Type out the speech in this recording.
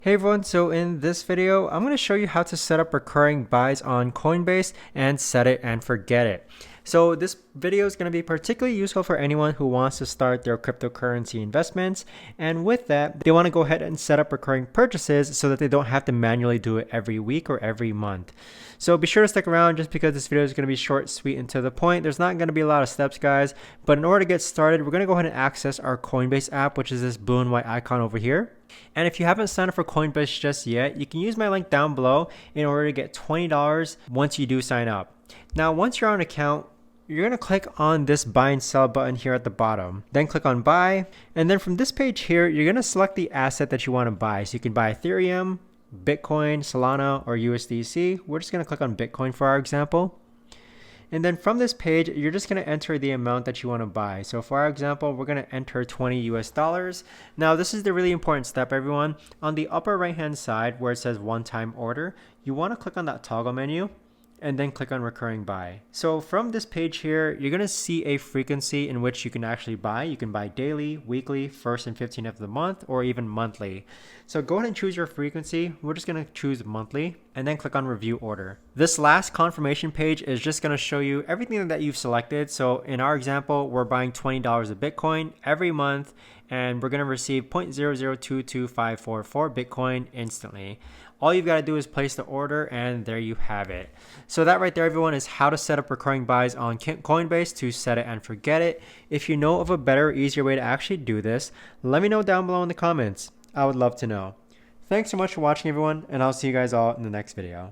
Hey everyone, so in this video, I'm going to show you how to set up recurring buys on Coinbase and set it and forget it. So this video is going to be particularly useful for anyone who wants to start their cryptocurrency investments. And with that, they want to go ahead and set up recurring purchases so that they don't have to manually do it every week or every month. So be sure to stick around just because this video is going to be short, sweet, and to the point. There's not going to be a lot of steps, guys. But in order to get started, we're going to go ahead and access our Coinbase app, which is this blue and white icon over here. And if you haven't signed up for Coinbase just yet, you can use my link down below in order to get $20 once you do sign up. Now, once you're on an account, you're going to click on this buy and sell button here at the bottom. Then click on buy. And then from this page here, you're going to select the asset that you want to buy. So you can buy Ethereum, Bitcoin, Solana, or USDC. We're just going to click on Bitcoin for our example. And then from this page, you're just going to enter the amount that you want to buy. So for our example, we're going to enter 20 US dollars. Now, this is the really important step, everyone. On the upper right-hand side where it says one-time order, you want to click on that toggle menu and then click on recurring buy. So from this page here, you're going to see a frequency in which you can actually buy. You can buy daily, weekly, 1st and 15th of the month, or even monthly. So go ahead and choose your frequency. We're just going to choose monthly and then click on review order. This last confirmation page is just going to show you everything that you've selected. So in our example, we're buying $20 of Bitcoin every month, and we're going to receive 0.0022544 Bitcoin instantly. All you've got to do is place the order, and there you have it. So that right there, everyone, is how to set up recurring buys on Coinbase to set it and forget it. If you know of a better, easier way to actually do this, let me know down below in the comments. I would love to know. Thanks so much for watching, everyone, and I'll see you guys all in the next video.